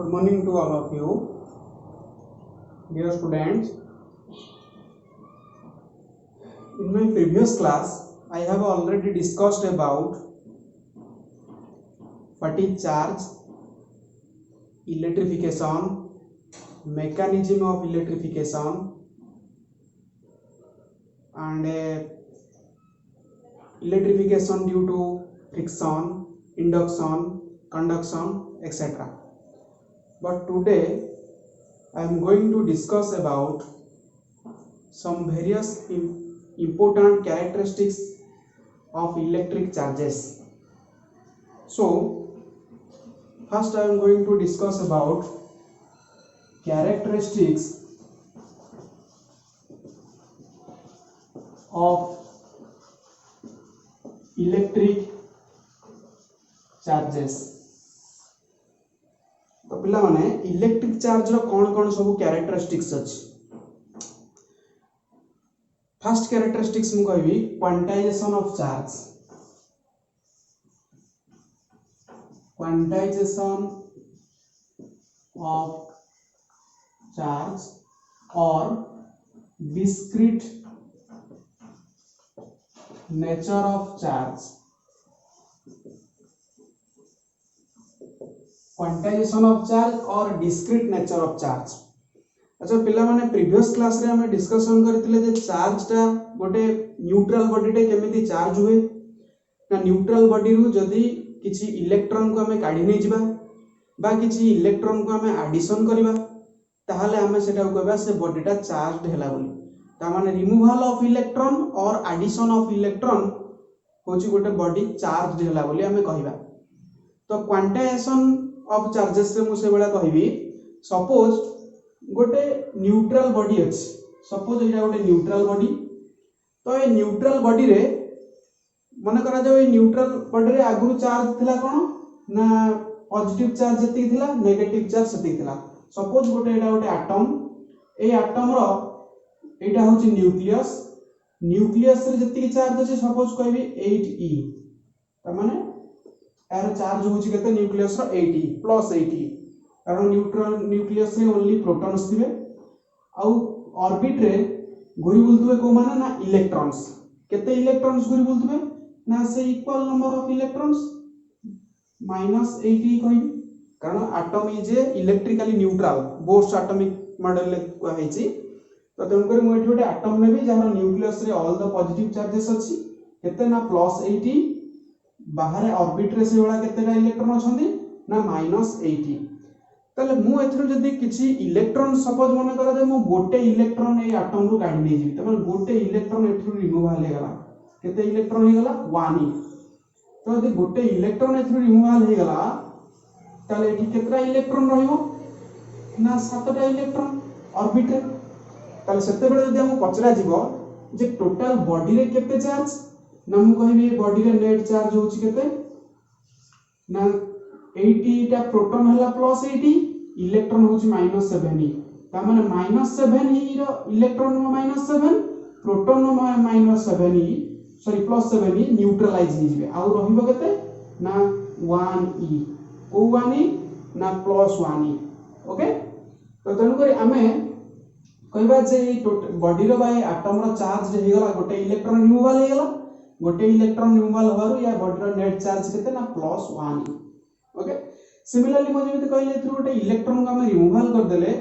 Good morning to all of you, dear students. In my previous class, I have already discussed about fatigue charge, electrification, mechanism of electrification, and electrification due to friction, induction, conduction, etc. But today I am going to discuss about some various important characteristics of electric charges. So first I am going to discuss about characteristics of electric charges. तो पिला माने electric charge रो कौन कौन सब characteristics अछि. First characteristics मु कहबी quantization of charge. Quantization of charge और discrete nature of charge. Quantization of charge और डिस्क्रीट नेचर ऑफ चार्ज. अच्छा पिला माने प्रीवियस क्लास रे हमें डिस्कशन करथिले जे चार्ज टा गोटे न्यूट्रल बॉडी टे केमिति चार्ज हुए ना. न्यूट्रल बॉडी रु जदी किछि इलेक्ट्रॉन को हमें काढी नै जिबा बा किछि इलेक्ट्रॉन को हमें एडिशन करबा ताहाले हमें सेटा कहबा से बॉडी टा चार्जड हैला बोली. ता माने रिमूवल ऑफ इलेक्ट्रॉन और एडिशन ऑफ इलेक्ट्रॉन होची गोटे बॉडी चार्जड हैला बोली हमें कहबा. तो क्वांटाइजेशन ऑफ चार्जेस रे मु से बेला कहबी सपोज गोटे न्यूट्रल बॉडी अछि. सपोज एटा गोटे न्यूट्रल बॉडी. तो ए न्यूट्रल बॉडी रे माने करा जाय ए न्यूट्रल बॉडी रे आगु चार्ज थिला कोन ना पॉजिटिव चार्ज जति थिला नेगेटिव चार्ज सति थिला. सपोज गोटे एटा गोटे एटम. ए एटम रो एटा होची न्यूक्लियस. न्यूक्लियस रे जति चार्ज अछि सपोज कहबी 8e. त माने यार चार्ज होची केते न्यूक्लियस रो 8e प्लस 8e. कारण न्यूट्रल न्यूक्लियस रे ओनली प्रोटॉन्स थिबे आउ ऑर्बिट रे घुरी बुलथुबे को माने ना इलेक्ट्रॉन्स. केते इलेक्ट्रॉन्स घुरी बुलथुबे ना से equal number of electrons -8e कहबी. कारण atom is a electrically neutral Bohr's atomic model ले को हेची. तो तन करे मु एठी गोटे एटम नेबी जहार न्यूक्लियस रे ऑल द पॉजिटिव चार्जेस अछि केते ना +8e. बाहर ऑर्बिट रे से वाला केतेटा इलेक्ट्रॉन अछंती ना -8e. तले मु एथरो जदी किछि इलेक्ट्रॉन सपोज मन करा जे मु गोटे इलेक्ट्रॉन ए एटम रु काढी नै जी. त माने गोटे इलेक्ट्रॉन एथरो रिमूव हाले गला. केते इलेक्ट्रॉन हे गला 1e. तो जदी गोटे इलेक्ट्रॉन एथरो रिमूव हे गला तले एठी केतरा इलेक्ट्रॉन रहिबो ना 7टा इलेक्ट्रॉन ऑर्बिट रे. तले सेते बेले जदी हम पचरा जीवो जे टोटल बॉडी रे केते चार्ज ना मु कहबी बॉडी रे नेट चार्ज होची केते ना 80 टा प्रोटॉन हला +80 इलेक्ट्रॉन होची -7e. ता माने -7e रो electron -7 proton -7e sorry +7e neutralize हो जिवे आ रहिबो केते ना 1e. को 1e ना +1e. ओके. तो तनु करी हमें कहबा जे बॉडी रो बाय एटम रो चार्ज हे गला गोटे इलेक्ट्रॉन रिमूवल हे गला. गोटे इलेक्ट्रॉन रिमूवल होबारु या बॉडी रो नेट चार्ज केते ना +1e. ओके. सिमिलरली मो जेमिति कहले थ्रू गोटे इलेक्ट्रॉन को हम रिमूवल कर देले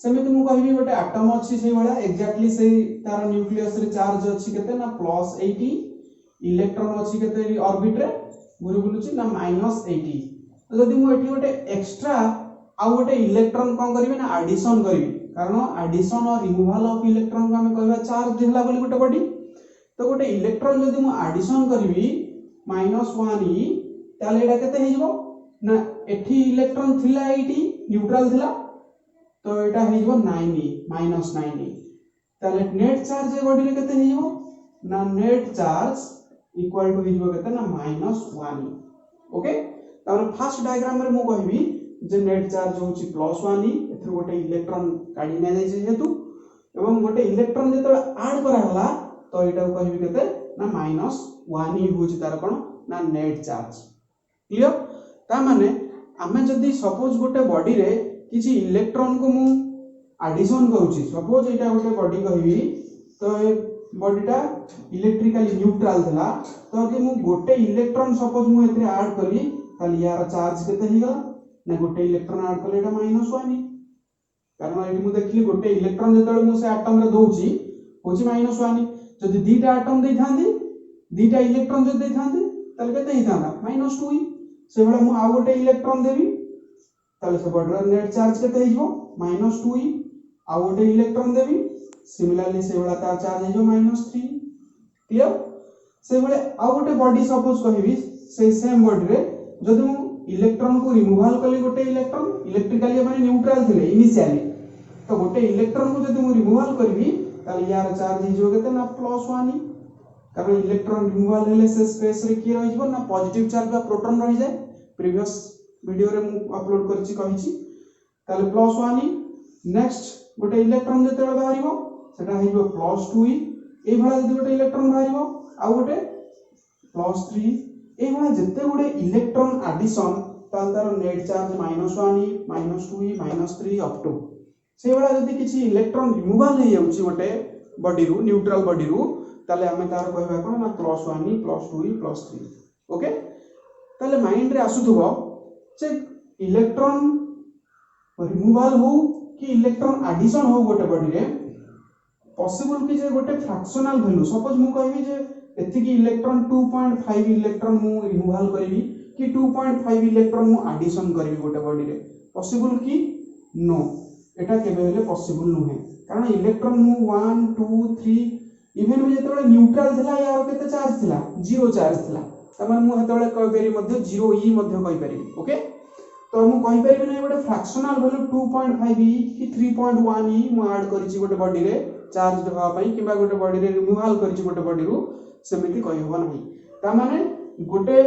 सेमिति मु कहबी गोटे एटम अछि सेही वाला एक्जेक्टली सेही तार न्यूक्लियस रे चार्ज अछि केते ना +80 इलेक्ट्रॉन अछि केते ऑर्बिट रे घुरी बुलुची ना -80. तो जदी मु एठी गोटे एक्स्ट्रा आ गोटे इलेक्ट्रॉन कोन करबी ना एडिशन करबी. कारण एडिशन और रिमूवल ऑफ इलेक्ट्रॉन को हम कहबा चार्ज देला बोली गोटे बॉडी. तो गोटे इलेक्ट्रॉन जदी मु एडिशन करबी -1e ताले एटा केते हे जिवो ना एठी इलेक्ट्रॉन थिला 80 न्यूट्रल थिला. तो एटा हे जिवो 9e -9e. ताले नेट चार्ज ए बॉडी रे केते हे जिवो ना नेट चार्ज इक्वल टू हे जिवो केते ना -1e. ओके. तार फर्स्ट डायग्राम रे मु कहबी जे नेट चार्ज होची +1e. एथरो गोटे इलेक्ट्रॉन काढी नै जाय छै हेतु एवं गोटे इलेक्ट्रॉन जेतो ऐड करा हला तो एटा कहबी केते ना -1e होची तार कोन ना नेट चार्ज. क्लियर. ता माने आमे जदी सपोज गोटे बॉडी रे किसी इलेक्ट्रॉन को मु एडिशन करूची सपोज एटा गोटे बॉडी कहबी तो ए बॉडीटा इलेक्ट्रिकली न्यूट्रल थला तो जे मु गोटे इलेक्ट्रॉन सपोज मु एतरे ऐड कली ताली यार चार्ज केते हिगला ना गोटे इलेक्ट्रॉन ऐड कले एटा -1 कारण एटी मु देखली गोटे इलेक्ट्रॉन जेतले मु से एटम रे दोउची होची -1 जदि दीटा एटम दे थांदी दीटा इलेक्ट्रॉन जदि दे थांदी ताले केते हि थांदा -2 से बेला मु आ गोटे इलेक्ट्रॉन देबी ताले से बॉडी रो नेट चार्ज केते हिजो -2 आ गोटे इलेक्ट्रॉन देबी सिमिलरली से बेला ता चार्ज हिजो -3 क्लियर से बेले आ गोटे बॉडी सपोज कहबी से सेम बॉडी रे जदि मु इलेक्ट्रॉन को रिमूवल कली गोटे इलेक्ट्रॉन इलेक्ट्रिकली माने न्यूट्रल थिले इनिशियली तो गोटे इलेक्ट्रॉन को जदि मु रिमूवल करबी ताले यार चार्ज हिजो केते ना +1 कारण इलेक्ट्रॉन रिमूवल हेले से स्पेस रे की रहि जबो ना पॉजिटिव चार्ज बा प्रोटॉन रहि जाय प्रीवियस वीडियो रे मु अपलोड करछि कहिछि ताले +1 नेक्स्ट गोटे इलेक्ट्रॉन जेते बाहरिबो सेटा हिजो +2 ए भला जदि गोटे इलेक्ट्रॉन बाहरिबो आ गोटे +3 ए भला जते गोटे इलेक्ट्रॉन एडिशन ताल तार नेट चार्ज -1 -2 -3 अप टू से भला जदि किछि इलेक्ट्रॉन रिमूवल हे जाउछि गोटे बॉडी रु न्यूट्रल बॉडी रु ताले हमें तार कहबा कोन ना +1 +2 +3 ओके ताले माइंड रे आसुथबो जे इलेक्ट्रॉन रिमूवल हो कि इलेक्ट्रॉन एडिशन हो गोटे बॉडी रे पॉसिबल कि जे गोटे फ्रैक्शनल वैल्यू सपोज मु कहबी जे एति कि इलेक्ट्रॉन 2.5 इलेक्ट्रॉन मु रिमूवल करबी कि 2.5 इलेक्ट्रॉन मु एडिशन करबी गोटे बॉडी रे पॉसिबल कि नो एटा केबे हेले पॉसिबल नुहे कारण इलेक्ट्रॉन मु 1 2 3 इवन में जेतबे न्यूट्रल थिला यार केते चार्ज थिला 0 चार्ज थिला तमन मु हेतबे कहि पेरी मध्ये 0 ई मध्ये कहि पेरी ओके तो मु कहि पेरी नै गोटे फ्रैक्शनल वैल्यू 2.5 ई कि 3.1 ई मु ऐड करिछि गोटे बॉडी रे चार्ज देबा पई किबा गोटे बॉडी रे रिमूवल करिछि गोटे बॉडी रु सेमिति कहि होबा नै ता माने गोटे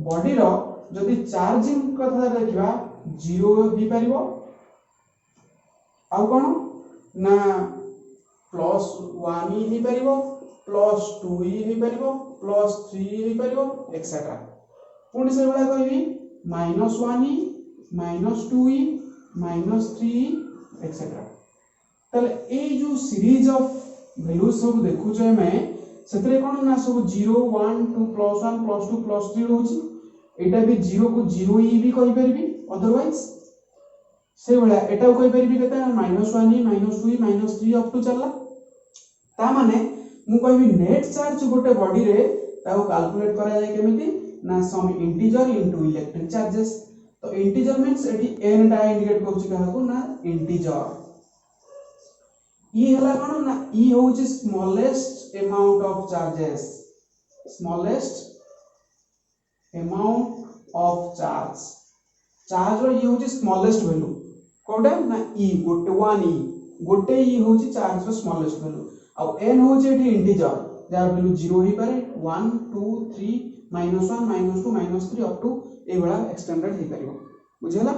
बॉडी रो जदि चार्जिंग कथा देखिबा 0 हि परिबो आ कोन ना +1 ही परिबो +2 ही परिबो +3 ही परिबो एक्सेट्रा पुणी से बला कहबी -1 -2 -3 एक्सेट्रा तले ए जो सीरीज ऑफ वैल्यूज सब देखु छै मैं सेतरे कोन ना सब 0 1 2 +1 +2 +3 होची एटा भी 0 को 0 ई भी कहि परबी अदरवाइज से बला एटा कहि परबी केता -1 -2 -3 अप टू चलला ता माने मु कहबी नेट चार्ज गोटे बॉडी रे ताको कैलकुलेट करा जाय केमिति ना some integer into electric charges तो इंटीजर मींस एटी n टा इंडिकेट करछि काहको ना इंटीजर ई हला कोन ना ई होछि smallest amount of charges smallest amount of charge रो ई होछि स्मॉलेस्ट वैल्यू कोडा ना ई गोटे ई होछि चार्ज रो स्मॉलेस्ट वैल्यू आ n होछि एटी इंटीजर जार वैल्यू 0 ही पारे 1 2 3 -1 -2 -3 अप टू ए बडा एक्सटेंडेड हे परिबो बुझिला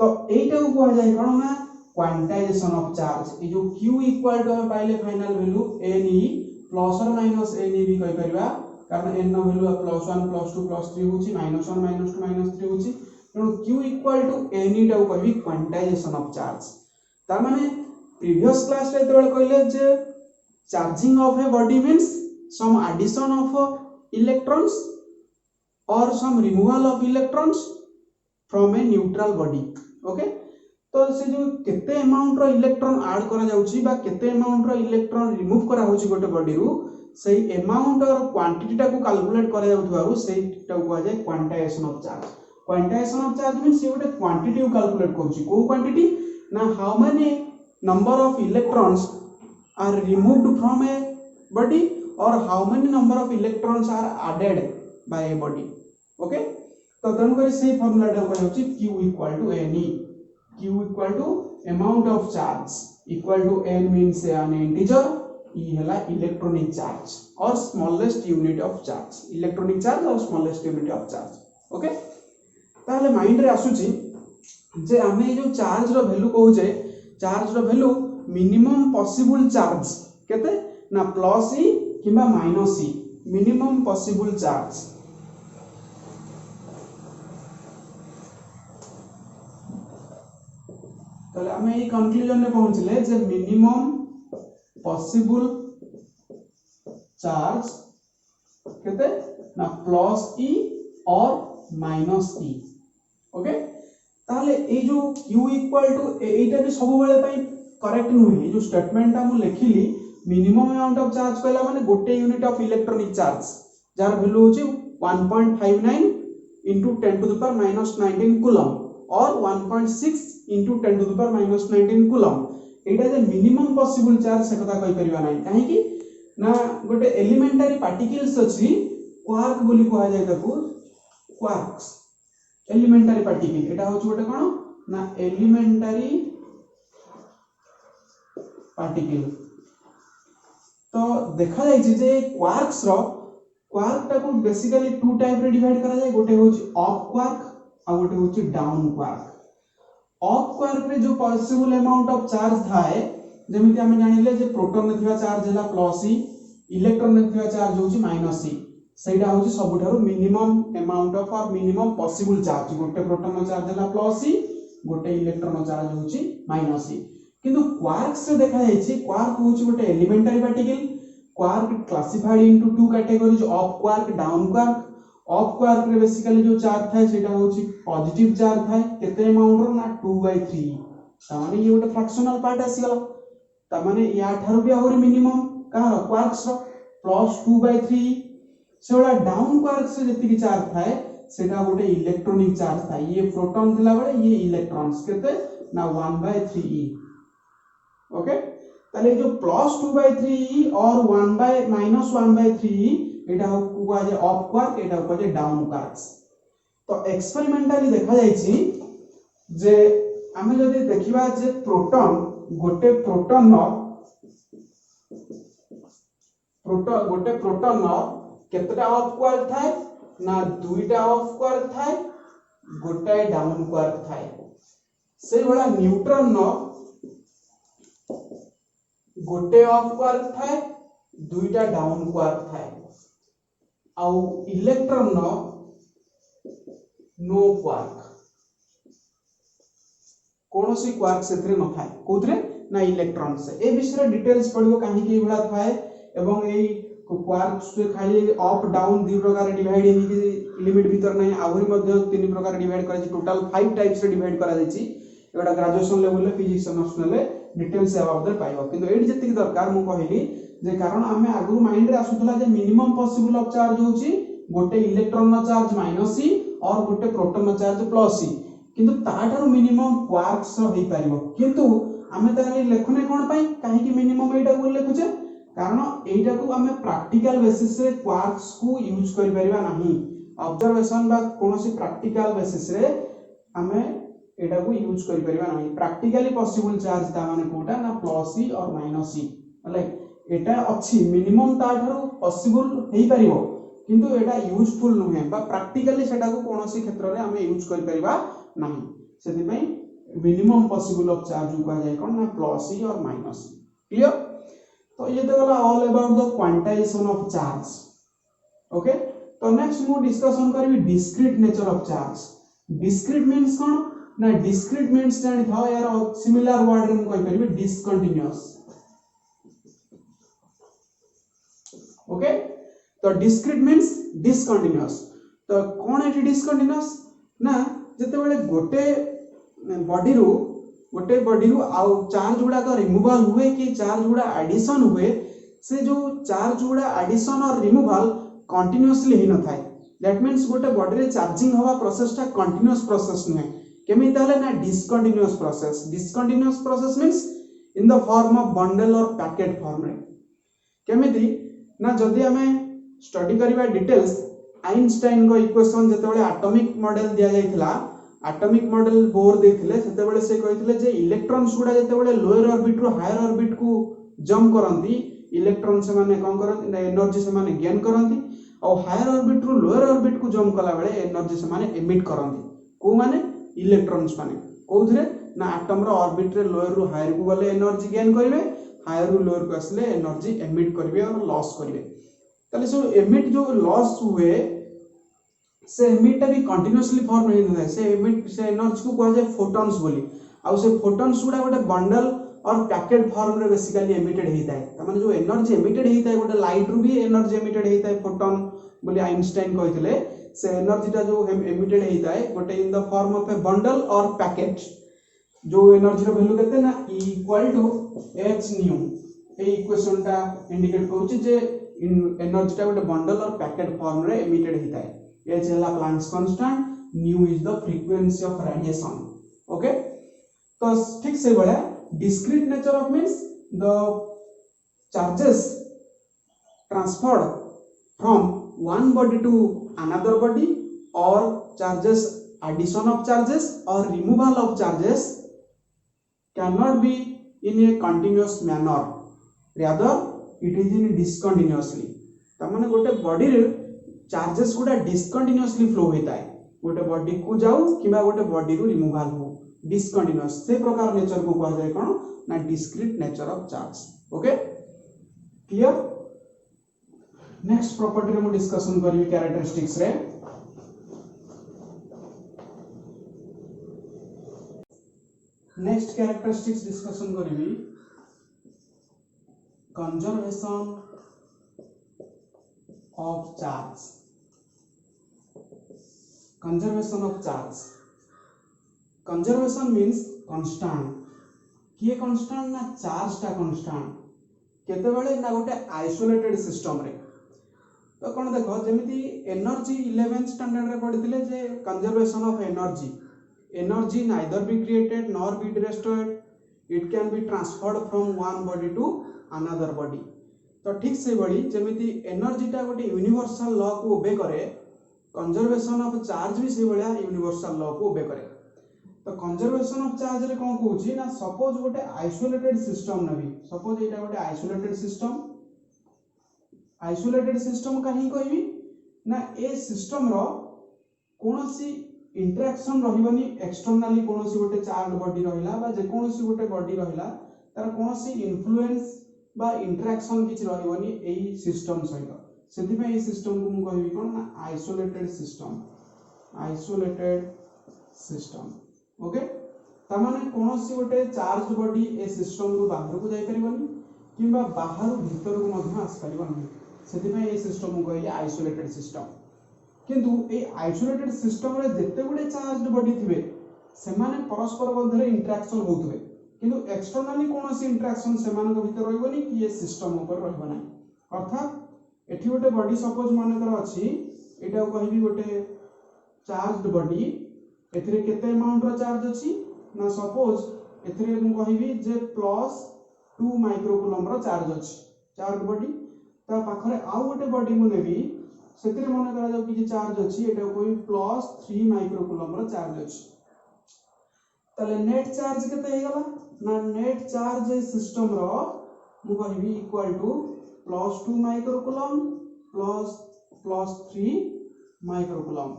तो एटा को कहै जाय कोन ना क्वांटाइजेशन ऑफ चार्ज ए जो q इक्वल टू हम पाइले final value n e plus और माइनस n e भी कहि परिबा कारण n नो वैल्यू +1 +2 +3 होछि -1 -2 -3 होछि तो q equal to n e टा को कहबी क्वांटाइजेशन ऑफ चार्ज ता माने प्रीवियस क्लास रे तोळे कहले जे charging of a body means some addition of electrons or some removal of electrons from a neutral body okay तो से जो केते अमाउंट रो इलेक्ट्रॉन ऐड करा जाउची बा केते अमाउंट रो इलेक्ट्रॉन रिमूव करा होची गोटे बॉडी रु सेही अमाउंट और क्वांटिटी टा को कैलकुलेट करा जाउथबारु सेही टा को जाय क्वांटाइजेशन ऑफ चार्ज मींस ये गोटे क्वांटिटी को कैलकुलेट करची को क्वांटिटी ना how many number of electrons are removed from a body or how many number of electrons are added by a body okay तो तन करी से फार्मूला टा कहै होची q equal to ne q equal to amount of charge equal to n means an integer e हला electronic charge or smallest unit of charge electronic charge or smallest unit of charge okay ताले mind रे आसुची जे आमे जो charge रो value कहू जे charge रो value minimum possible charge केते ना plus ई किबा minus ई minimum possible charge ताले हमें ये कंक्लूजन में पहुंचले जे मिनिमम पॉसिबल चार्ज केते ना प्लस ई और माइनस ई ओके ताले ए जो q इक्वल टू एटा भी सब बेले पई करेक्ट नुहे जो स्टेटमेंट हम लिखिली मिनिमम अमाउंट ऑफ चार्ज कहला माने गोटे unit of electronic charge jar value होची 1.59 into 10 to the power minus 19 coulomb or 1.6 into 10 to the power minus 19 coulomb Etah J minimum possible charge से कथा कहि परिबा नाही काहे कि ना गोटे एलिमेंटरी पार्टिकल्स अछि क्वार्क बोली कहा जाय ताकू क्वार्क्स एलिमेंटरी पार्टिकल एटा होछ गोटे कोन ना एलिमेंटरी पार्टिकल तो देखा जाय जे क्वार्क्स रो क्वार्क टाको बेसिकली टू टाइप रे डिवाइड करा जाय गोटे होछ अप क्वार्क आ गोटे होछ डाउन क्वार्क अप क्वार्क रे जो पॉसिबल अमाउंट ऑफ चार्ज थाए जेमिति हम जानिले जे प्रोटॉन ने थिबा चार्ज हला प्लस ई इलेक्ट्रॉन ने थिबा चार्ज होछ माइनस ई सेटा होछ सबुठारो मिनिमम अमाउंट ऑफ और मिनिमम पॉसिबल चार्ज गोटे प्रोटॉन चार्ज हला प्लस ई गोटे इलेक्ट्रॉन चार्ज होछ माइनस ई किंतु क्वार्क्स रे देखा जाय छी क्वार्क होछ गोटे elementary particle quark classified into two categories up quark down quark up quark रे बेसिकली जो चार्ज थाए सेटा होची पॉजिटिव चार्ज थाए केते अमाउंट रो ना 2/3 ता माने ये गोटे फ्रैक्शनल पार्ट आसी गला ता माने या थारो भी और मिनिमम कहार क्वार्क्स रो प्लस 2/3 सेवला डाउन क्वार्क से जति चार्ज थाए सेटा गोटे इलेक्ट्रॉनिक चार्ज थाए ये प्रोटॉन थिला बेले ये इलेक्ट्रॉन्स केते ना 1/3 ओके ताले जो प्लस 2/3 और 1/-1/3 एटा को जे अप क्वार्क एटा को जे डाउन क्वार्क्स तो एक्सपेरिमेंटली देखा जाय छी जे हमें जदी देखिबा जे प्रोटॉन गोटे प्रोटॉन केतटा अप क्वार्क थाए ना दुईटा अप क्वार्क थाए गोटे डाउन क्वार्क थाए से वाला न्यूट्रॉन गोटे अप क्वार्क थाए दुईटा डाउन क्वार्क थाए आउ इलेक्ट्रॉन नो क्वार्क कोनोसी क्वार्क सेथरे न थाए कोथरे ना इलेक्ट्रॉन से ए विषय डिटेल्स पढिबो काहे कि एबला थाए एवं एई क्वार्क्स से खाली अप डाउन दु प्रकार डिवाइड हेनी कि लिमिट भीतर नै आहुरी मध्ये तीन प्रकार डिवाइड करै छी टोटल 5 टाइप्स रे डिवाइड करा जाय छी एटा ग्रेजुएशन लेवल ले फिजिक्स ऑनर्स ले डिटेल्स से अबाउट पाइबो किंतु एडी जति दरकार मु कहली जे कारण हमें आगु माइंड रे आसुतला जे मिनिमम पॉसिबल ऑफ चार्ज होची गोटे इलेक्ट्रॉन नो चार्ज माइनस ई और गोटे प्रोटॉन नो चार्ज प्लस ई किंतु ताठारो मिनिमम क्वार्क्स रो हे पारिबो किंतु हमें ताले लेखने कोन पई काहे कि मिनिमम एटा को लेखुचे कारण एटा को हमें प्रैक्टिकल बेसिस रे क्वार्क्स को यूज करि परिबा नाही ऑब्जर्वेशन बा कोनोसी प्रैक्टिकल बेसिस रे हमें एटा को यूज करि परिबा नाही प्रैक्टिकली पॉसिबल चार्ज ता माने कोटा ना प्लस ई और माइनस ई लाइक एटा अछि मिनिमम ताठारो पॉसिबल हेई परिबो किंतु एटा यूजफुल नहे बा प्रैक्टिकली सेटा को कोनोसी क्षेत्र रे हमें यूज करि परिबा नाही सेति पई मिनिमम पॉसिबल ऑफ चार्ज को जाय कोन ना प्लस ई और माइनस ई क्लियर तो ये तो वाला all about the quantization of charge okay तो नेक्स्ट मु डिस्कशन करबी discrete nature of charge discrete means कोन ना डिस्क्रीट मींस जानि था यार सिमिलर वर्ड रे मु कहि परबी डिसकंटीन्यूअस ओके तो डिस्क्रीट मींस डिसकंटीन्यूअस तो कोन एटी डिसकंटीन्यूअस ना जते बेले गोटे बॉडी रू आउ चार्ज गुडा का रिमूवल हुए कि चार्ज गुडा एडिशन हुए से जो चार्ज गुडा एडिशन और रिमूवल कंटीन्यूअसली ही न थाए दैट मींस गोटे बॉडी रे चार्जिंग हवा प्रोसेस ता कंटीन्यूअस प्रोसेस नहे केमी ताले ना discontinuous process means in the form of bundle और पैकेट फॉर्म रे केमिति ना जदी हमें स्टडी करबा डिटेल्स आइंस्टाइन को इक्वेशन जते बेले एटॉमिक मॉडल दिया जायथिला एटॉमिक मॉडल बोर देथिले सेते बेले से कहिथिले जे इलेक्ट्रॉन्स गुडा जते बेले लोअर ऑर्बिट रो हायर ऑर्बिट को जंप करंती इलेक्ट्रॉन से माने कोन करंती एनर्जी से माने गेन करंती और हायर ऑर्बिट रो लोअर ऑर्बिट को जंप कला बेले एनर्जी से माने एमिट करंती को माने इलेक्ट्रॉन्स माने कोथरे ना एटम रो ऑर्बिट रे लोअर रो हायर को गले एनर्जी गेन करिवे हायर रो लोअर को आसले एनर्जी एमिट करिवे और लॉस करिवे ताले सो एमिट जो लॉस हुए से एमिट भी कंटीन्यूअसली फॉर्म नहीं होता है से एमिट से एनर्जी को कहा जाए फोटॉन्स बोली आउ से फोटॉन्स गुडा गोटे बंडल और पैकेट फॉर्म रे बेसिकली एमिटेड होता है तमाने जो एनर्जी एमिटेड होता है गोटे लाइट रू भी एनर्जी एमिटेड होता है फोटॉन बोली आइंस्टाइन कहथिले से एनर्जी टा जो एमिटेड होता है गोटे in the form of a bundle और पैकेट जो एनर्जी रो वैल्यू केते ना E equal to h nu ए इक्वेशन टा इंडिकेट करूची जे एनर्जी टा गोटे बंडल और पैकेट फॉर्म रे एमिटेड होता है h हला Planck's constant new is the frequency of radiation okay तो ठीक से बड़ा discrete nature of means the charges transferred from one body to another body or charges addition of charges or removal of charges cannot be in a continuous manner rather it is in discontinuously तमाने गोटे body रे charges गुडा डिस्कंटिन्यूअसली flow होता है गोटे body को जाऊ किबा गोटे body रो removal हो डिस्कंटिन्यूअस से प्रकार नेचर को कहा जाए कोन ना discrete nature of charge okay clear next property रे मु डिस्कशन करबी कैरेक्टरिस्टिक्स रे नेक्स्ट कैरेक्टरिस्टिक्स डिस्कशन करबी conservation of charge conservation of charge conservation means constant किए कांस्टेंट ना चार्ज टा कांस्टेंट केते बेले ना गोटे आइसोलेटेड सिस्टम रे तो कोन देखो जेमिति एनर्जी 11th स्टैंडर्ड रे पढिथिले जे conservation of energy energy neither be created nor be destroyed it can be transferred from one body to another body तो ठीक से बड़ी जेमिति एनर्जी टा गोटे यूनिवर्सल लॉ को ओबे करे कंजर्वेशन ऑफ चार्ज भी से बळिया यूनिवर्सल लॉ को ओबे करे तो कंजर्वेशन ऑफ चार्ज रे कोन कहूची ना सपोज गोटे आइसोलेटेड सिस्टम नबी सपोज एटा गोटे आइसोलेटेड सिस्टम कहीं कहबी ना ए सिस्टम रो कोनोसी इंटरेक्शन रहिबनी एक्सटर्नली कोनोसी गोटे चार्ज बॉडी रहिला बा जे कोनोसी गोटे बॉडी रहिला तार कोनोसी इन्फ्लुएंस बा इंटरेक्शन किछ रहिबनी एई सिस्टम सहित सेति पे ए सिस्टम को मु कहबी कोन ना आइसोलेटेड सिस्टम ओके तमाने कोनोसी गोटे चार्ज बॉडी ए सिस्टम रु बाहर को जाई परिबनी किबा बाहर भीतर को मध्य आस परिबनी सेति पे ए सिस्टम को कहले आइसोलेटेड सिस्टम किंतु ए आइसोलेटेड सिस्टम रे जत्ते गुडे चार्ज बॉडी थिबे सेमाने परस्पर मध्य इंटरेक्शन होतबे किंतु एक्सटर्नली कोनोसी इंटरेक्शन सेमान को भीतर रहबनी कि ए सिस्टम ऊपर रहबा नै अर्थात एठी गोटे बॉडी सपोज माने कर अछि एटा कहबी गोटे चार्ज्ड बॉडी एथिरे केते अमाउंट रो चार्ज अछि ना सपोज एथिरे मु कहबी जे +2 माइक्रोकूलम रो चार्ज अछि चार्ज बॉडी ता पाखरे आउ गोटे बॉडी मु नेबी सेथिरे मने करा जाउ कि चार्ज अछि एटा कोइ +3 माइक्रोकूलम रो चार्ज अछि तले नेट चार्ज केते हे गला ना नेट चार्ज सिस्टम रो मु कहबी इक्वल टू +2 माइक्रोकूलम +3 माइक्रोकूलम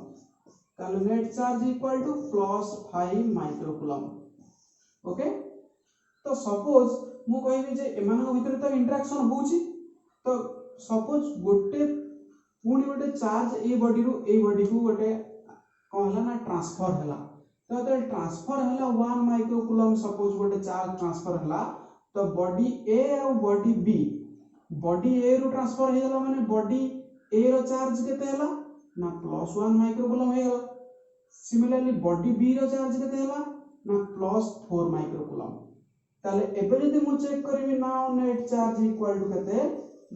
ताले net charge equal to +5 microcoulomb okay तो सपोज मु कहबी जे एमानक भितर तो इंटरेक्शन होउची तो सपोज गोटे पुणी गोटे चार्ज ए बॉडी रू ए बॉडी को गोटे कोन हला ना ट्रांसफर हला तो तो ट्रांसफर हला 1 माइक्रोकूलम सपोज गोटे चार्ज ट्रांसफर हला तो बॉडी ए और बॉडी ए रू ट्रांसफर हे गला माने बॉडी ए रो चार्ज केते हला ना +1 माइक्रोकूलम हे गला सिमिलरली बॉडी बी रो चार्ज केते हला ना +4 माइक्रोकूलम ताले एबे जदि मु चेक करबी ना नेट चार्ज इक्वल टू केते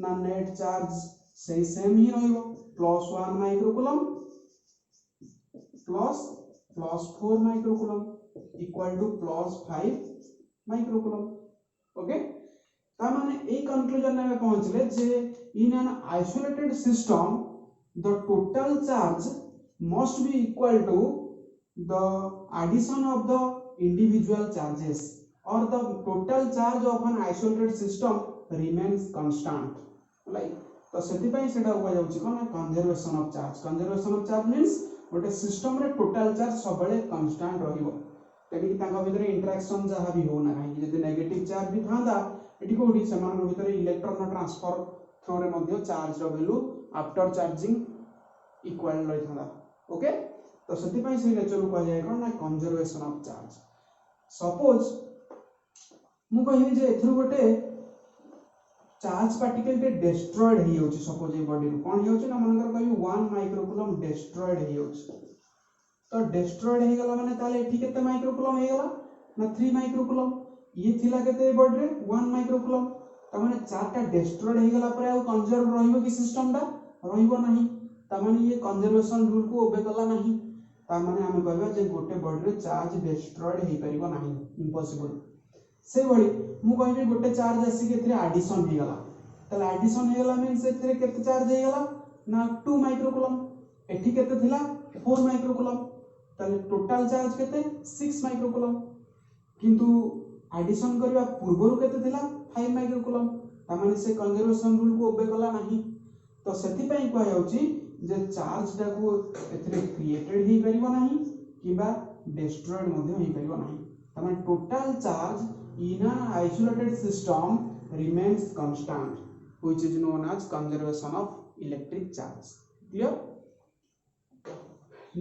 ना नेट चार्ज सही सेम ही रहइबो +1 microcoulomb +4 microcoulomb equal to +5 microcoulomb okay ता माने ए कंक्लूजन में पहुंचले जे in an isolated system the total charge must be equal to the addition of the individual charges or the total charge of an isolated system remains constant like तो सेति पई सेटा हो जाउची कोन कंजर्वेशन ऑफ चार्ज मींस गोटे system रे total charge सबले constant रहिबो तेनि तांका भितर इंटरेक्शन जहा भी हो ना काहे जदि नेगेटिव चार्ज भी थांदा एटी कोडी समान भितर इलेक्ट्रॉन ट्रांसफर थ्रो रे मध्ये चार्ज रो वैल्यू आफ्टर चार्जिंग इक्वल रही था ओके तो सेति पई से नेचर को जाय कोन ना कंजर्वेशन ऑफ चार्ज सपोज मु कहबी जे एथरु गोटे चार्ज पार्टिकल टे डिस्ट्रॉयड हो जाउची सपोज ए बॉडी रू कोन हो जाउची ना मनकर कहबी 1 माइक्रोकूलम डिस्ट्रॉयड हो जाउची तो डिस्ट्रॉयड हो गला माने ताले एठी केते माइक्रोकूलम हो गला ना 3 माइक्रोकूलम ये थिला केते बॉडी रे 1 माइक्रोकूलम त माने चार्जटा डिस्ट्रॉयड हो गला पर आ कंजर्व रहिबो कि सिस्टम टा रहिबो नाही त माने ये कंजर्वेशन रूल को ओबे कला नाही त माने हम कहबा जे गोटे बॉडी रे चार्ज डिस्ट्रॉयड हो परिबो नाही इम्पॉसिबल से भली मु कहबी गोटे चार्ज आसी के एथरे एडिशन हो गला तले एडिशन हो गला मींस एथरे केते चार्ज हो गला ना 2 माइक्रोकूलम एठी केते थिला 4 माइक्रोकूलम तले टोटल चार्ज केते 6 माइक्रोकूलम किंतु एडिशन करबा पूर्वरु केते थिला 5 माइक्रोकूलम त माने से कंजर्वेशन रूल को ओबे कला नाही तो सेति पई कहै होची जे चार्ज टा को एथरे क्रिएटेड ही परिबो नाही किबा डिस्ट्रॉयड मध्ये ही परिबो नाही त माने total charge in an isolated system remains constant which is known as conservation of electric charge clear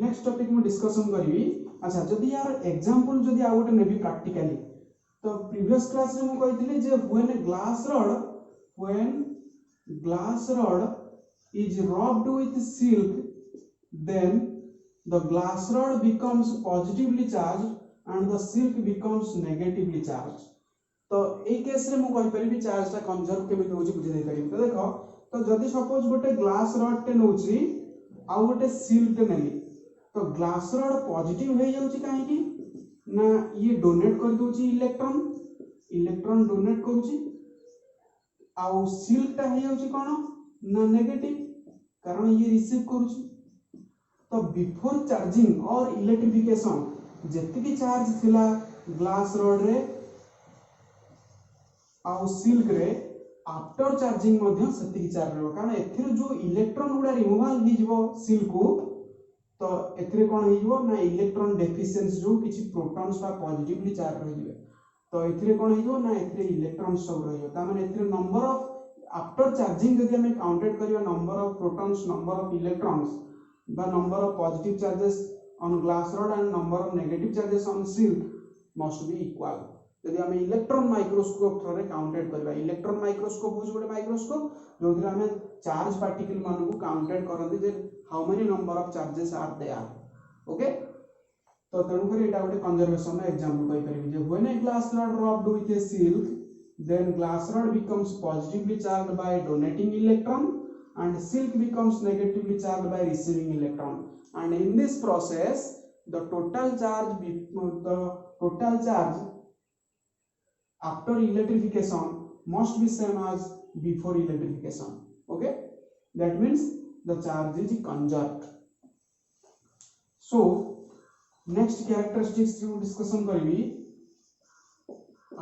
next topic mu discussion karibi अच्छा जदि यार एग्जांपल जदि आ गोटे नेबी प्रैक्टिकली तो प्रीवियस क्लास रे मु कहितली जे when glass rod is rubbed with silk then the glass rod becomes positively charged and the silk becomes negatively charged तो ए case रे मु कहि परिबी चार्ज टा कंजर्व केमिति होची बुझे दे परिबी तो देखो तो जदि सपोज गोटे ग्लास रॉड टे नउची आ गोटे सिल्क टे नेली तो ग्लास रॉड पॉजिटिव हो जाउची काहे की ना ये डोनेट कर दोची इलेक्ट्रॉन डोनेट करूची आ सिल्क टा हो जाउची कोन ना नेगेटिव कारण ये रिसीव करूची तो बिफोर चार्जिंग और इलेक्ट्रिफिकेशन जेतिकी चार्ज थिला ग्लास रॉड रे आ सिल्क रे आफ्टर चार्जिंग मध्य सेतिकी चार्ज रहबो कारण एथिर जो इलेक्ट्रॉन गुडा रिमूवल हि जिवो सिल्क को तो एथिरे कोन हि जिवो ना इलेक्ट्रॉन डेफिशिएंसी जो किछि प्रोटॉन्स बा पॉजिटिवली चार्ज रहि जिवे तो एथिरे कोन हि जिवो ना एथिरे इलेक्ट्रॉन सब रहियो ता माने एथिरे नंबर ऑफ आफ्टर चार्जिंग यदि हमें काउंटेड करियो number of protons number of electrons बा number of positive charges on glass rod and number of negative charges on silk must be equal यदि हम इलेक्ट्रॉन माइक्रोस्कोप थरे काउंटेड करबा electron microscope होज गोटे माइक्रोस्कोप जोथि हम चार्ज पार्टिकल मान को काउंटेड करंती जे how many number of charges are there okay तो तनु करे एटा गोटे कंजर्वेशन एग्जांपल कहि परिबी जे when a glass rod rubbed with a silk then glass rod becomes positively charged by donating electron and silk becomes negatively charged by receiving electron and in this process the total charge after electrification must be same as before electrification okay that means the charge is conserved so next characteristics you discussion karibi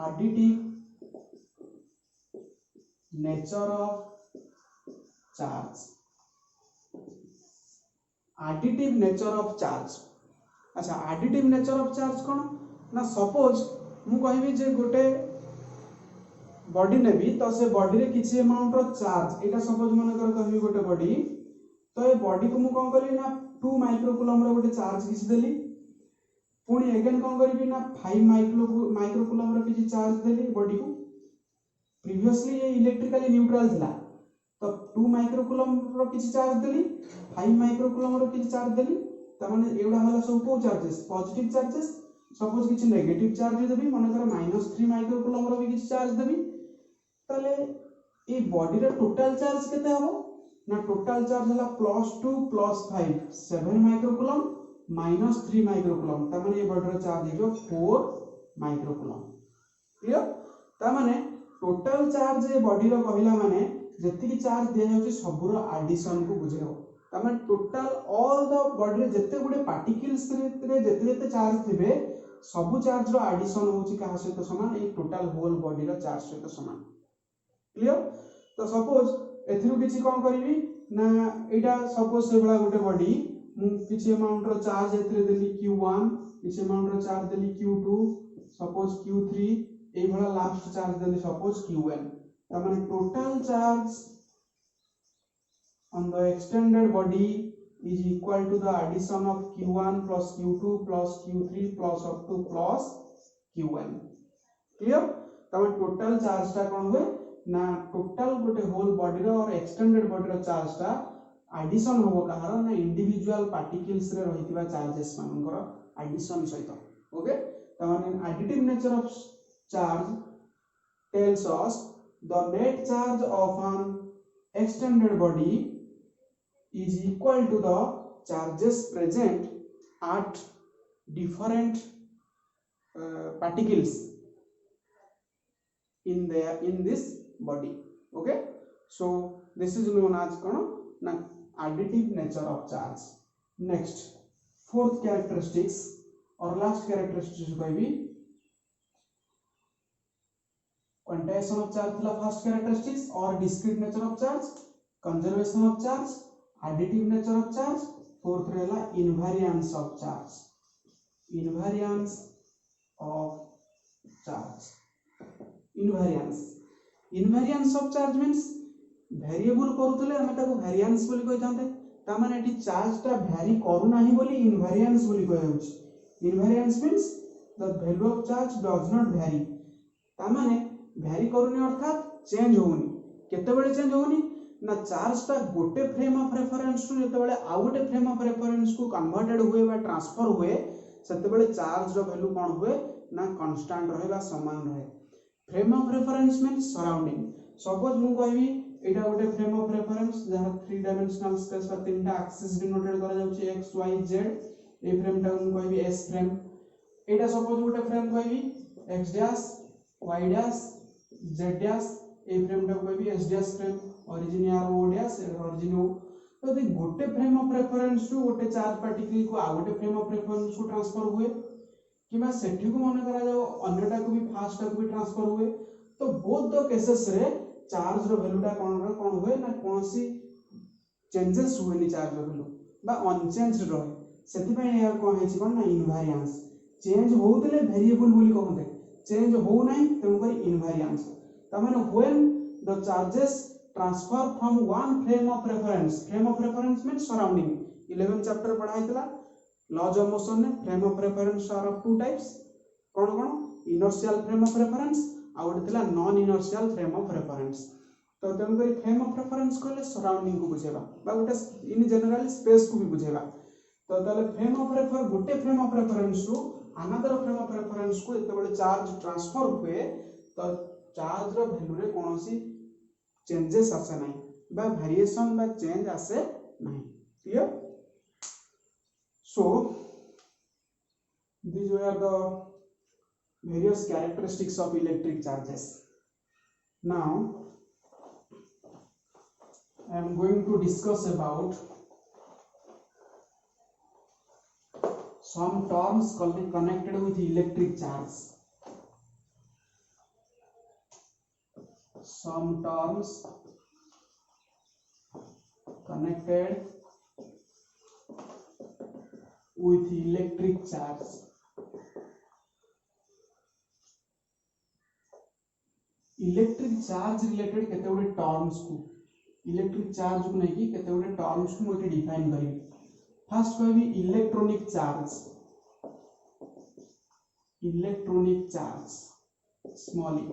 additive nature of charge additive nature of charge अच्छा additive nature of charge कोन ना suppose मु कहबी जे गोटे body नेबी तो से body रे किछि amount रो charge एटा suppose मन कर कहबी गोटे बॉडी तो ए बॉडी को मु कोन करली ना 2 माइक्रोकूलम रो गोटे चार्ज किछि देली पुनी अगेन कोन करबी ना 5 माइक्रोकूलम रो किछि चार्ज देली बॉडी को प्रीवियसली ये इलेक्ट्रिकली न्यूट्रल थिला तो 2 माइक्रोकूलम रो किछि चार्ज देली 5 माइक्रोकूलम रो किछि चार्ज देली त माने एउडा होला सब को चार्जेस पॉजिटिव चार्जेस सपोज किछि नेगेटिव चार्ज देबी मन कर -3 माइक्रोकूलम रो भी किछि चार्ज देबी तले ए बॉडी रे टोटल चार्ज केते हबो ना टोटल चार्ज हला +2 + 5 7 माइक्रोकूलम -3 माइक्रोकूलम त माने ए बॉडी रे चार्ज हो 4 माइक्रोकूलम क्लियर त माने टोटल चार्ज ए बॉडी रो कहिला माने जेतिकी चार्ज दिया जाउची सबुर एडिशन को बुझेयो त माने टोटल ऑल द बॉडी रे जत्ते गुडे पार्टिकल्स रे जत्ते चार्ज थिबे सब चार्ज रो एडिशन होची का सहित समान ए टोटल होल बॉडी रो चार्ज सहित समान क्लियर तो सपोज एथिरु किछि कोन करबी ना एटा सपोज से बडा गोटे बॉडी मु किछि अमाउंट रो चार्ज एथिरे देली q1 किछि अमाउंट रो चार्ज देली q2 सपोज q3 ए बडा लास्ट चार्ज देली सपोज qn त माने total charge on the extended body is equal to the addition of q1 plus q2 plus q3 plus up to plus Qn clear तमे total charge टा कोन हुए ना total गोटे whole body रो और extended body रो चार्ज टा addition होबो कहार ना इंडिविजुअल पार्टिकल्स रे रहितबा चार्जेस मानकर एडिशन सहित ओके तमाने additive nature of charge tells us the net charge of an extended body is equal to the charges present at different particles in this body okay so this is known as na additive nature of charge next fourth characteristics or last characteristics कहबी quantization of charge la first characteristics or discrete nature of charge conservation of charge additive nature of charge fourth rela invariance of charge invariance of charge invariance of charge means variable करूतले हम ताको variance बोली कहि थांते ता माने eighty charge टा vary करू नाही बोली invariance बोली कहि होछि invariance means the value of charge does not vary ता माने vary करूनी अर्थात चेंज होउनी केते बेले चेंज होउनी ना चार्ज टा गोटे फ्रेम ऑफ रेफरेंस टू जेते बेले आ गोटे फ्रेम ऑफ रेफरेंस को कन्वर्टेड हुए बा ट्रांसफर हुए सेते बेले चार्ज रो वैल्यू कोन हुए ना कांस्टेंट रहे बा समान रहे frame of reference means surrounding suppose मु कहबी एटा गोटे फ्रेम ऑफ रेफरेंस जहां 3 डायमेंशनल स्पेस पर तीनटा एक्सिस डिनोटेड करा जाउची x y z ए फ्रेम टा मु कहबी s फ्रेम एटा सपोज गोटे फ्रेम कहबी x dash y dash z dash ए फ्रेम टा कहबी s डैश फ्रेम ओरिजिन यार o डैश ओरिजिन o तो दे गोटे फ्रेम ऑफ रेफरेंस टू गोटे चार्ज पार्टिकल को आ गोटे फ्रेम ऑफ रेफरेंस को ट्रांसफर हुए किबा सेठी को मन करा जाओ अन्यटा को भी फास्ट को भी ट्रांसफर हुए तो बोथ द केसेस रे चार्ज रो वैल्यू टा कोन हुए ना कोनसी चेंजेस हुए नि चार्ज रो वैल्यू बा अनचेंज्ड रहे सेति पय यार कोन हेछि कोन ना इनवेरिएंस चेंज होउतले वेरिएबल बोली कहते चेंज हो नाही तम करी इनवेरिएंस तमाने when the charges transfer from one frame of reference means surrounding 11 chapter पढ़ाइतला लॉज ऑफ मोशन ने frame of reference are of two types कोन इनर्शियल फ्रेम ऑफ रेफरेंस आ उठला non inertial frame of reference तो तम करी frame of reference कहले surrounding को बुझेबा बा गोटे इन जनरल स्पेस को भी बुझेबा तो ताले frame of reference to another frame of reference को एते बडे चार्ज ट्रांसफर हुए तो चार्ज रो वैल्यू रे कोनोसी चेंजेस आसे नाही बा वेरिएशन बा चेंज आसे नाही clear so these were the various characteristics of electric charges now I am going to discuss about some terms connected with electric charge some terms connected with electric charge electric charge related केते गोटे terms को electric charge को नहीं कि केते गोटे terms को मोटे डिफाइन करी फर्स्ट कहबी इलेक्ट्रॉनिक चार्ज स्मॉल ई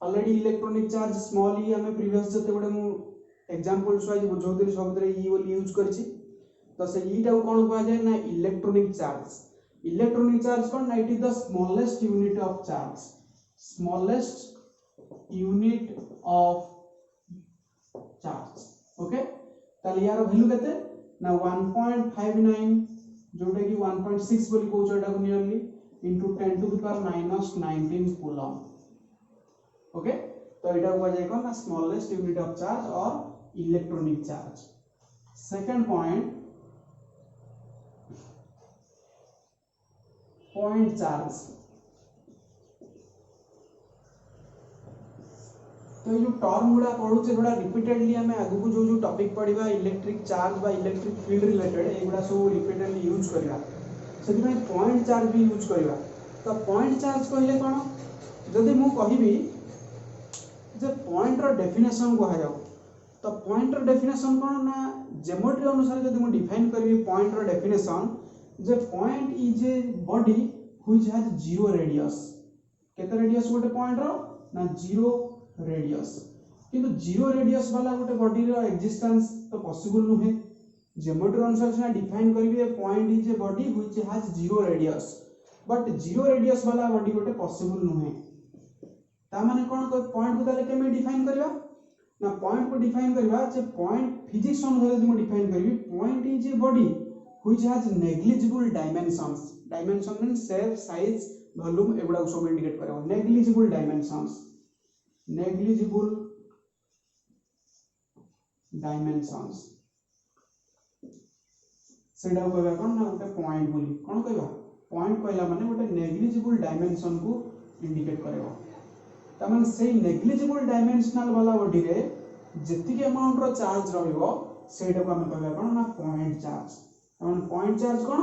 ऑलरेडी इलेक्ट्रॉनिक चार्ज स्मॉल ई हमें प्रीवियस जते गोटे मु एग्जांपल्स वाइज बुझौतरी सबदरे ई बोली यूज करछि तो से ई टाउ कोन कहा जाय ना इलेक्ट्रॉनिक चार्ज कोन ना it is the smallest unit of charge okay ताले यार वैल्यू केते ना 1.59 जोटा कि 1.6 बोली को जोटा को nearly into 10 to the power -19 coulomb okay तो एटा को जाय कोन ना स्मॉलेस्ट यूनिट ऑफ चार्ज और electronic charge second point charge तो ये टर्म गुडा पढुचे गुडा रिपीटेडली हमें आगु को जो टॉपिक पढिबा इलेक्ट्रिक चार्ज बा इलेक्ट्रिक फील्ड रिलेटेड ए गुडा सब रिपीटेडली यूज करबा सेति में पॉइंट चार्ज भी यूज करबा तो पॉइंट चार्ज कहले कोन जदि मु कहिबी जे पॉइंट रो डेफिनेशन को जाओ तो पॉइंट रो डेफिनेशन कोन ना ज्योमेट्री अनुसार जदि मु डिफाइन करबी पॉइंट रो डेफिनेशन जे point is a body which has zero radius केते रेडियस गोटे पॉइंट रो ना जीरो रेडियस किंतु जीरो रेडियस वाला गोटे बॉडी रो एक्जिस्टेंस तो पॉसिबल नुहे ज्योमेट्री अनुसार से डिफाइन करिवे point is a body which has zero radius but zero radius वाला बॉडी गोटे पॉसिबल नुहे ता माने कोन पॉइंट को ताले केमे डिफाइन करबा ना पॉइंट को डिफाइन करबा जे पॉइंट फिजिक्स अनुसार यदि मैं डिफाइन करबी point is a body which has negligible dimension means shape size volume एगुडा सब इंडिकेट करबो नेग्लिजिबल डायमेंशंस सेटा कहबा कोन ना गोटे पॉइंट बोली कोन कहबा पॉइंट कहला माने गोटे नेग्लिजिबल डायमेंशन को इंडिकेट करबो ता माने से नेग्लिजिबल डायमेंशनल वाला बॉडी रे जति के अमाउंट रो चार्ज रहइबो सेटा को हम कहबा कोन ना पॉइंट चार्ज ता माने पॉइंट चार्ज कोन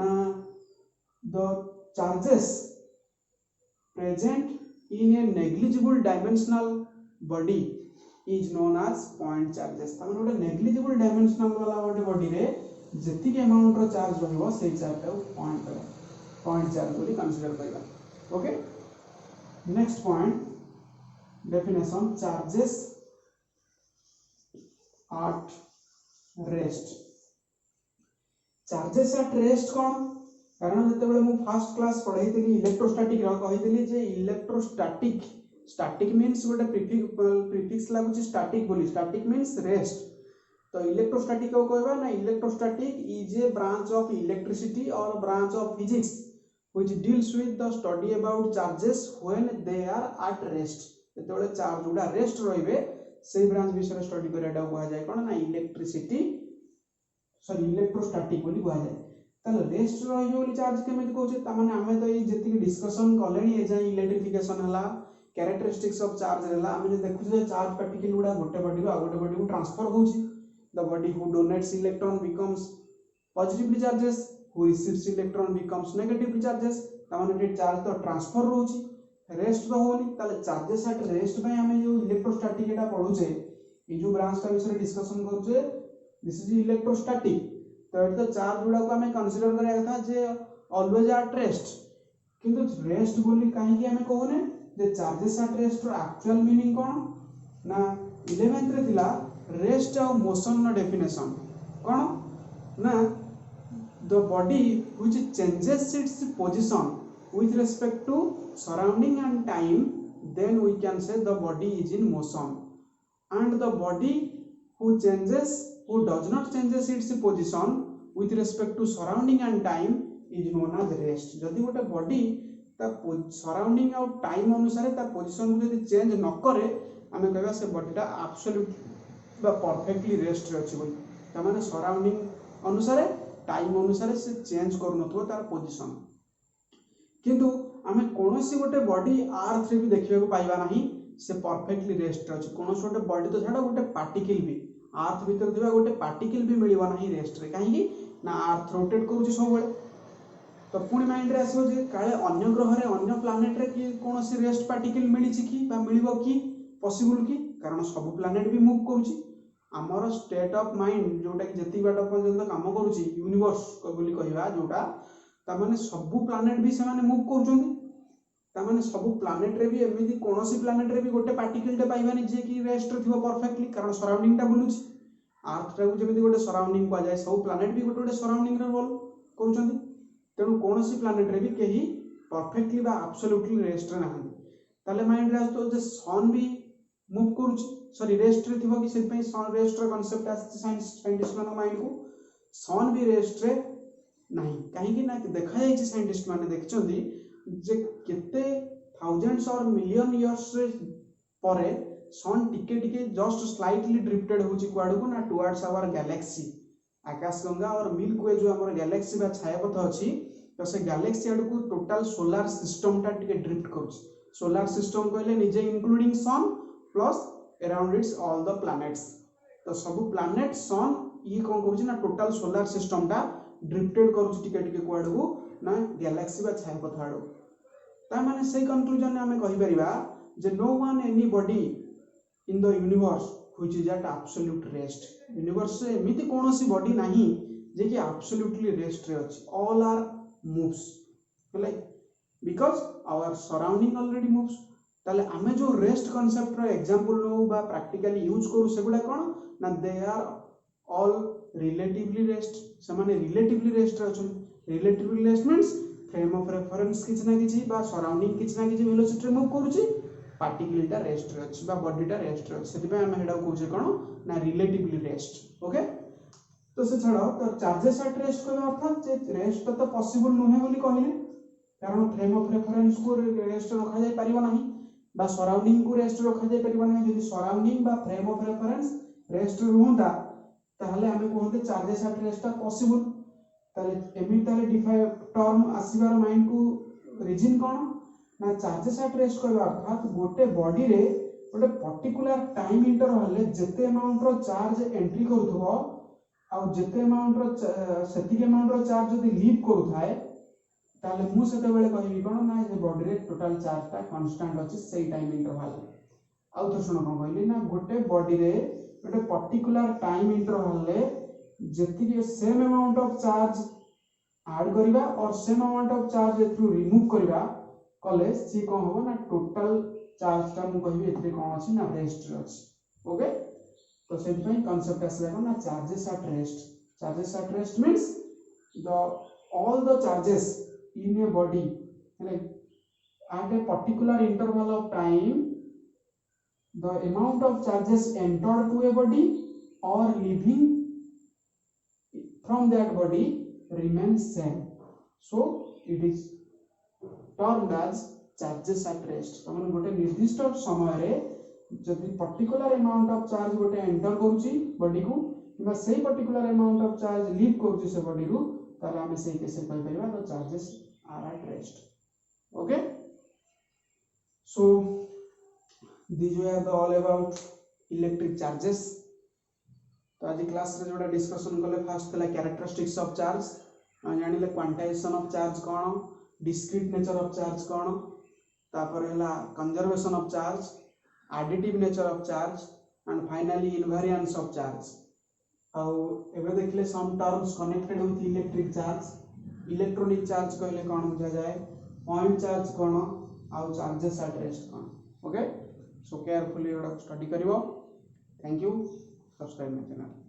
ना the charges present in a negligible dimensional body is known as point charges तमन गोटे negligible dimensional वाला गोटे बॉडी रे जति के अमाउंट रो चार्ज रहइबो से चार्ज को पॉइंट चार्ज बोली कंसीडर करबा okay next point definition charges at rest charges at rest कौन कारण जेतेबेले मु फर्स्ट क्लास पढाइतली इलेक्ट्रोस्टैटिक रा कहितली जे इलेक्ट्रोस्टैटिक स्टैटिक मींस गोटे प्रीफिक्स लागुची स्टैटिक बोली स्टैटिक मींस रेस्ट तो इलेक्ट्रोस्टैटिक को कहबा ना electrostatic is a branch of electricity or branch of physics which deals with the study about charges when they are at rest जेतेबेले charge गुडा rest रहिबे से ब्रांच विषय स्टडी करेडा हुआ जाय कोन ना इलेक्ट्रिसिटी सॉरी इलेक्ट्रोस्टैटिक बोली हुआ जाय ताले रेस्ट रहियो बोली चार्ज केमिति कहउछे ता माने हमें तो ई जति डिस्कशन कलेनी ए जाय इलेक्ट्रिफिकेशन हला कैरेक्टरिस्टिक्स ऑफ चार्ज हला हमें जे देखु जे चार्ज पार्टिकल गुडा गोटे बॉडी रो आ गोटे बॉडी को ट्रांसफर होउची the body who donates electron becomes positively charges who receives electron becomes negatively charges ता माने चार्ज तो ट्रांसफर होउची रेस्ट तो होनी ताले चार्जेस एट रेस्ट में हमें जो इलेक्ट्रोस्टैटिक एटा पढुचे ई जो ब्रांच ता विषय डिस्कशन करूचे दिस इज इलेक्ट्रोस्टैटिक तो एट तो चार्ज गुडा को हमें कंसीडर करिया था जे ऑलवेज एट रेस्ट किंतु रेस्ट बोली काहे कि हमें कहने जे चार्जेस एट रेस्ट रो एक्चुअल मीनिंग कोन ना 11th रे थिला रेस्ट और मोशन नो डेफिनेशन कोन ना the body which changes its position with respect to surrounding and time then we can say the body is in motion and the body who does not changes its position with respect to surrounding and time is known as rest जदि गोटे body ता surrounding और time अनुसार ता position को यदि change न करे हमें कहबा से बॉडीटा एब्सोल्यूट बा परफेक्टली रेस्ट रे अछि बोली ता माने सराउंडिंग अनुसार टाइम अनुसार से चेंज कर नथो तार पोजीशन किंतु आमे कोनोसी गोटे बॉडी अर्थ रे भी देखिबा को पाइबा नाही से परफेक्टली रेस्ट अछि कोनोसी गोटे बॉडी तो छाडा गोटे पार्टिकल भी अर्थ भीतर दिबा गोटे पार्टिकल भी मिलिबा नाही रेस्ट रे काहे कि ना अर्थ रोटेट करूची सब बेले तो पुणी माइंड रे आसो जे काले अन्य ग्रह रे अन्य प्लैनेट रे कि कोनोसी रेस्ट पार्टिकल मिलिछि कि बा मिलिबो कि पॉसिबल कि कारण सब प्लैनेट भी मूव करूची हमर स्टेट ऑफ माइंड जोटा कि जति बाट पर्यंत काम करूची यूनिवर्स को बोली कहिबा जोटा ता माने सब प्लैनेट भी से माने मूव करूचंती ता माने सब प्लैनेट रे भी एमिति कोनोसी प्लैनेट रे भी गोटे पार्टिकल टे पाइबानी जे कि रेस्ट रे थिबो परफेक्टली कारण सराउंडिंग टा बुलुची अर्थ रे जेमिति गोटे सराउंडिंग को जाय सब प्लैनेट भी गोटे गोटे सराउंडिंग रे रोल करूचंती तेनु कोनोसी प्लैनेट रे भी केही परफेक्टली बा एब्सोल्युटली रेस्ट रे नाही ताले माइंड रे आस्तो जे सन भी मूव करूची सॉरी रेस्ट रे थिबो कि से पई सन रेस्ट रो कांसेप्ट आछि साइंटिस्ट मान माइंड को सन भी रेस्ट रे नहीं कहीं ना देखा जाए साइंटिस्ट माने देखछंती जे केते थाउजेंड्स और मिलियन इयर्स रे परे सन टिके टिके जस्ट स्लाइटली ड्रिफ्टेड होची कुआडू को ना टुवर्ड्स आवर गैलेक्सी आकाशगंगा और मिल्की वे जो हमर गैलेक्सी बा छायापथ अछि तो से गैलेक्सी आडू को टोटल सोलर सिस्टम टा टिके ड्रिफ्ट करूची सोलर सिस्टम कहले निजे including sun plus around its all the planets तो सब प्लैनेट सन ई कोन करूची ना टोटल सोलर सिस्टम टा ड्रिफ्टेड करूची टिके टिके कुआडू को ना गैलेक्सी बा छायापथ आडू ता माने से कंक्लूजन ने हमें कहि परिबा जे no one anybody in the universe which is at absolute rest universe से एमिति कोनोसी बॉडी नाही जे कि एब्सोल्युटली रेस्ट रे अछि all are moves like because our surrounding already moves ताले आमे जो रेस्ट कांसेप्ट रो एग्जांपल नो बा प्रैक्टिकली यूज करू सेगुडा कोन ना they are all relatively rest से माने रिलेटिवली रेस्ट रे अछन relatively rest means frame of reference किछ ना किछ बा सराउंडिंग किछ ना किछ वेलोसिटी रे मूव करूची पार्टिकल टा रेस्ट रे अछि बा बॉडी टा रेस्ट रे अछि सेति पे हम हेडा कहूचे कोन ना रिलेटिवली रेस्ट ओके तो से छाड़ो तो चार्जेस एट रेस्ट को अर्थात जे रेस्ट तो पॉसिबल नुहे बोली कहिले कारण फ्रेम ऑफ रेफरेंस को रेस्ट रखा जाय परिबो नाही बा सराउंडिंग को रेस्ट रखा जाय परिबो नाही यदि सराउंडिंग बा फ्रेम ऑफ रेफरेंस रेस्ट रहंता ताहले हमें कहते चार्जेस एट रेस्ट ता पॉसिबल ताले एमि ताले डिफाइन टर्म आसीबार माइंड को रीजन कोन ना चार्जेस एट रेस्ट को अर्थात गोटे बॉडी रे गोटे पर्टिकुलर टाइम इंटरवल ले जते अमाउंट रो चार्ज एंट्री करथबो आ जते अमाउंट रो सेति अमाउंट रो चार्ज जदी लीव करूथाय ताले मु सेते बेले कहबी कोन ना जे बॉडी रे टोटल चार्ज ता कांस्टेंट अछि सेही टाइम इंटरवल आउ तो सुनो कोन कहली ना गोटे बॉडी रे गोटे पर्टिकुलर टाइम इंटरवल ले जति same amount of charge add करिबा और same amount of charge through remove करिबा कॉलेज सी कोन हो ना टोटल चार्ज ता मु कहबी एथरे कोन अछि ना रेस्ट रे अछि ओके तो सेति पई कांसेप्ट आसला कोन ना charges at rest means the all the charges in a body like at a particular interval of time the amount of charges entered to a body or leaving from that body remains same so it is termed as charges at rest तमन गोटे निर्दिष्ट समय रे जदि particular amount of charge गोटे enter करूची body को किबा सेही particular amount of charge leave करूची से बॉडी को ताले हमें सही केस कहि परिबा तो charges are at rest okay so these were the all about electric charges तो आज क्लास रे जोडा डिस्कशन करले फर्स्ट तला कैरेक्टरिस्टिक्स ऑफ चार्ज जानिले क्वांटाइजेशन ऑफ चार्ज कोन डिस्क्रीट नेचर ऑफ चार्ज कोन तापर हला conservation of charge additive nature of charge and finally invariance of charge आउ एबे देखले some terms connected with electric charge electronic charge कहले कोन बुझा जाय पॉइंट चार्ज कोन आउ चार्जेस एट रेस्ट कोन ओके सो केयरफुली एडा स्टडी करिवो thank you subscribe my channel